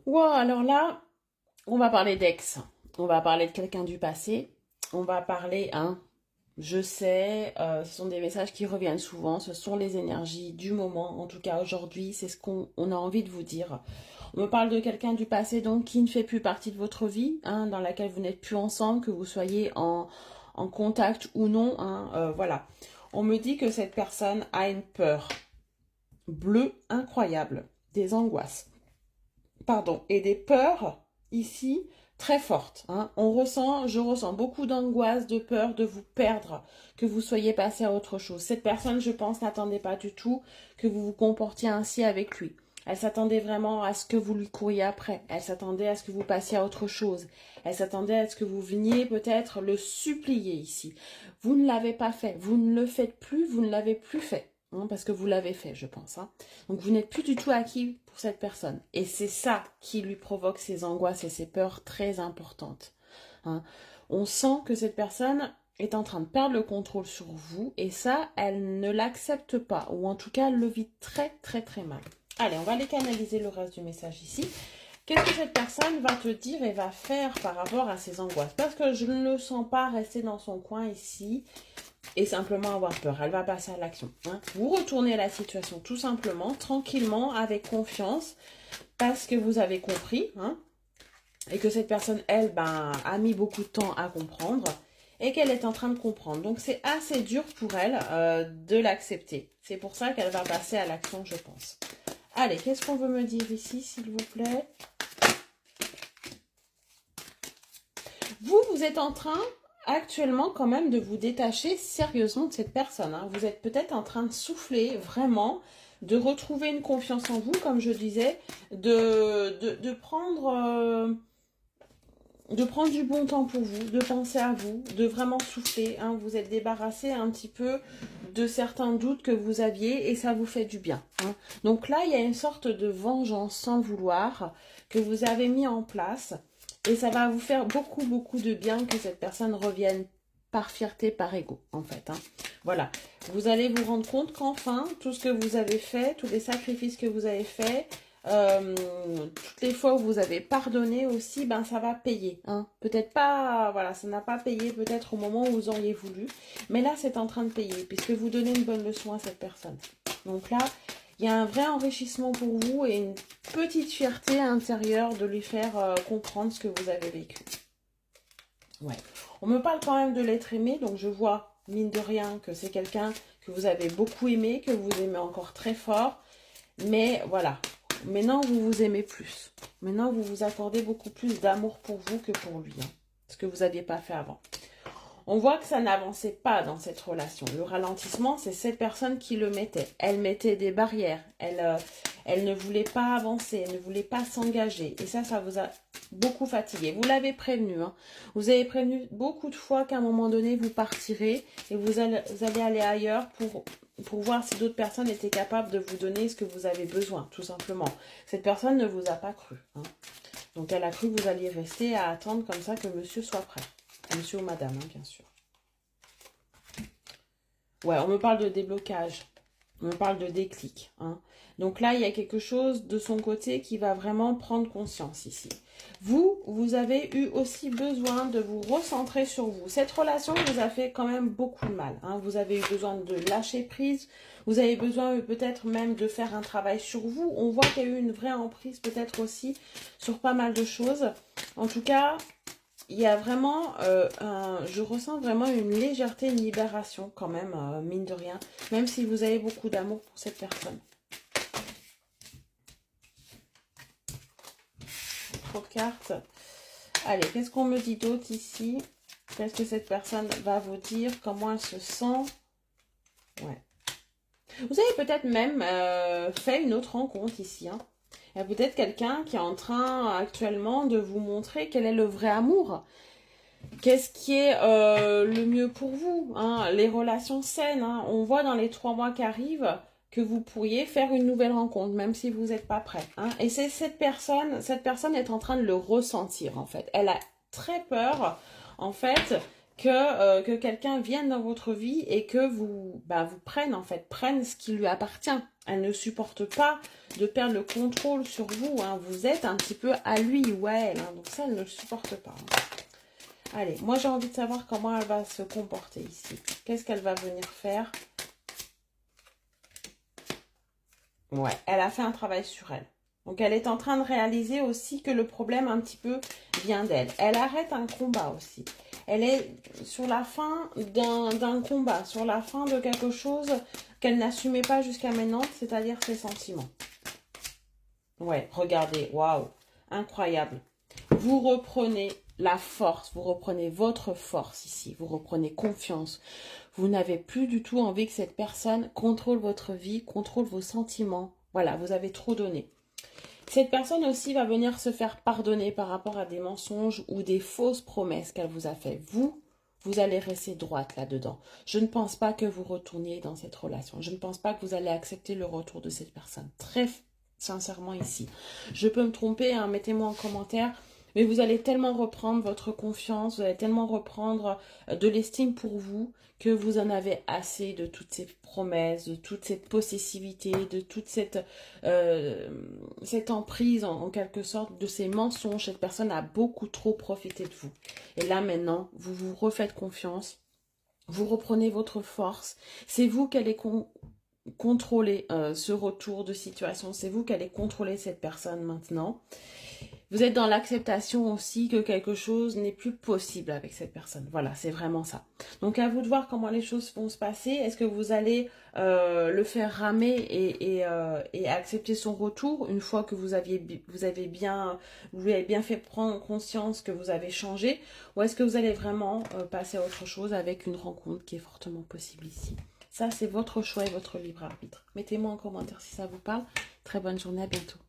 Wow, alors là, on va parler d'ex. On va parler de quelqu'un du passé. On va parler, hein, je sais, ce sont des messages qui reviennent souvent. Ce sont les énergies du moment. En tout cas, aujourd'hui, c'est ce qu'on a envie de vous dire. On me parle de quelqu'un du passé, donc, qui ne fait plus partie de votre vie, hein, dans laquelle vous n'êtes plus ensemble, que vous soyez en contact ou non, hein, voilà. On me dit que cette personne a une peur bleue incroyable, des angoisses pardon, et des peurs ici très fortes, hein. Je ressens beaucoup d'angoisse, de peur de vous perdre, que vous soyez passé à autre chose. Cette personne, je pense, n'attendait pas du tout que vous vous comportiez ainsi avec lui. Elle s'attendait vraiment à ce que vous lui couriez après. Elle s'attendait à ce que vous passiez à autre chose. Elle s'attendait à ce que vous veniez peut-être le supplier ici. Vous ne l'avez pas fait. Vous ne le faites plus. Vous ne l'avez plus fait. Hein, parce que vous l'avez fait, je pense. Hein. Donc vous n'êtes plus du tout acquis pour cette personne. Et c'est ça qui lui provoque ces angoisses et ces peurs très importantes. Hein. On sent que cette personne est en train de perdre le contrôle sur vous et ça, elle ne l'accepte pas. Ou en tout cas, elle le vit très très très mal. Allez, on va aller canaliser le reste du message ici. Qu'est-ce que cette personne va te dire et va faire par rapport à ses angoisses? Parce que je ne le sens pas rester dans son coin ici et simplement avoir peur. Elle va passer à l'action. Hein. Vous retournez la situation tout simplement, tranquillement, avec confiance, parce que vous avez compris, hein, et que cette personne, elle, a mis beaucoup de temps à comprendre, et qu'elle est en train de comprendre. Donc c'est assez dur pour elle de l'accepter. C'est pour ça qu'elle va passer à l'action, je pense. Allez, qu'est-ce qu'on veut me dire ici, s'il vous plaît? Vous êtes en train actuellement quand même de vous détacher sérieusement de cette personne. Hein. Vous êtes peut-être en train de souffler vraiment, de retrouver une confiance en vous, comme je disais, de prendre du bon temps pour vous, de penser à vous, de vraiment souffler. Hein. Vous êtes débarrassé un petit peu de certains doutes que vous aviez et ça vous fait du bien. Hein. Donc là, il y a une sorte de vengeance sans le vouloir que vous avez mis en place. Et ça va vous faire beaucoup, beaucoup de bien que cette personne revienne par fierté, par ego, en fait. Hein. Voilà. Vous allez vous rendre compte qu'enfin, tout ce que vous avez fait, tous les sacrifices que vous avez faits, toutes les fois où vous avez pardonné aussi, ça va payer. Hein. Peut-être pas, voilà, ça n'a pas payé peut-être au moment où vous auriez voulu. Mais là, c'est en train de payer, puisque vous donnez une bonne leçon à cette personne. Donc là, il y a un vrai enrichissement pour vous et une petite fierté intérieure de lui faire comprendre ce que vous avez vécu. Ouais. On me parle quand même de l'être aimé, donc je vois, mine de rien, que c'est quelqu'un que vous avez beaucoup aimé, que vous aimez encore très fort. Mais voilà, maintenant vous vous aimez plus. Maintenant vous vous accordez beaucoup plus d'amour pour vous que pour lui. Hein, ce que vous n'aviez pas fait avant. On voit que ça n'avançait pas dans cette relation. Le ralentissement, c'est cette personne qui le mettait. Elle mettait des barrières. Elle ne voulait pas avancer. Elle ne voulait pas s'engager. Et ça vous a beaucoup fatigué. Vous l'avez prévenu. Hein. Vous avez prévenu beaucoup de fois qu'à un moment donné, vous partirez et vous allez aller ailleurs pour voir si d'autres personnes étaient capables de vous donner ce que vous avez besoin, tout simplement. Cette personne ne vous a pas cru. Hein. Donc, elle a cru que vous alliez rester à attendre comme ça que monsieur soit prêt. Monsieur ou madame, hein, bien sûr. Ouais, on me parle de déblocage. On me parle de déclic. Hein. Donc là, il y a quelque chose de son côté qui va vraiment prendre conscience ici. Vous avez eu aussi besoin de vous recentrer sur vous. Cette relation vous a fait quand même beaucoup de mal. Hein. Vous avez eu besoin de lâcher prise. Vous avez besoin peut-être même de faire un travail sur vous. On voit qu'il y a eu une vraie emprise peut-être aussi sur pas mal de choses. En tout cas, il y a vraiment, je ressens vraiment une légèreté, une libération quand même, mine de rien. Même si vous avez beaucoup d'amour pour cette personne. Trop de cartes. Allez, qu'est-ce qu'on me dit d'autre ici? Qu'est-ce que cette personne va vous dire? Comment elle se sent? Ouais. Vous avez peut-être même fait une autre rencontre ici. Hein. Il y a peut-être quelqu'un qui est en train actuellement de vous montrer quel est le vrai amour. Qu'est-ce qui est le mieux pour vous, hein? Les relations saines. Hein? On voit dans les 3 mois qui arrivent que vous pourriez faire une nouvelle rencontre, même si vous n'êtes pas prêt. Hein? Et c'est cette personne est en train de le ressentir, en fait. Elle a très peur, en fait, que quelqu'un vienne dans votre vie et que vous prenne, en fait, prenne ce qui lui appartient. Elle ne supporte pas de perdre le contrôle sur vous. Hein. Vous êtes un petit peu à lui ou à elle. Hein. Donc ça, elle ne le supporte pas. Hein. Allez, moi j'ai envie de savoir comment elle va se comporter ici. Qu'est-ce qu'elle va venir faire? Ouais, elle a fait un travail sur elle. Donc elle est en train de réaliser aussi que le problème un petit peu vient d'elle. Elle arrête un combat aussi. Elle est sur la fin d'un combat, sur la fin de quelque chose qu'elle n'assumait pas jusqu'à maintenant, c'est-à-dire ses sentiments. Ouais, regardez, waouh, incroyable. Vous reprenez la force, vous reprenez votre force ici, vous reprenez confiance. Vous n'avez plus du tout envie que cette personne contrôle votre vie, contrôle vos sentiments. Voilà, vous avez trop donné. Cette personne aussi va venir se faire pardonner par rapport à des mensonges ou des fausses promesses qu'elle vous a fait. Vous allez rester droite là-dedans. Je ne pense pas que vous retourniez dans cette relation. Je ne pense pas que vous allez accepter le retour de cette personne. Très sincèrement ici. Je peux me tromper, hein, mettez-moi en commentaire. Mais vous allez tellement reprendre votre confiance, vous allez tellement reprendre de l'estime pour vous que vous en avez assez de toutes ces promesses, de toute cette possessivité, de toute cette emprise en quelque sorte, de ces mensonges. Cette personne a beaucoup trop profité de vous. Et là maintenant, vous vous refaites confiance, vous reprenez votre force. C'est vous qui allez contrôler ce retour de situation, c'est vous qui allez contrôler cette personne maintenant. Vous êtes dans l'acceptation aussi que quelque chose n'est plus possible avec cette personne. Voilà, c'est vraiment ça. Donc à vous de voir comment les choses vont se passer. Est-ce que vous allez le faire ramer et accepter son retour une fois que vous avez bien fait prendre conscience que vous avez changé, ou est-ce que vous allez vraiment passer à autre chose avec une rencontre qui est fortement possible ici? Ça, c'est votre choix et votre libre arbitre. Mettez-moi en commentaire si ça vous parle. Très bonne journée, à bientôt.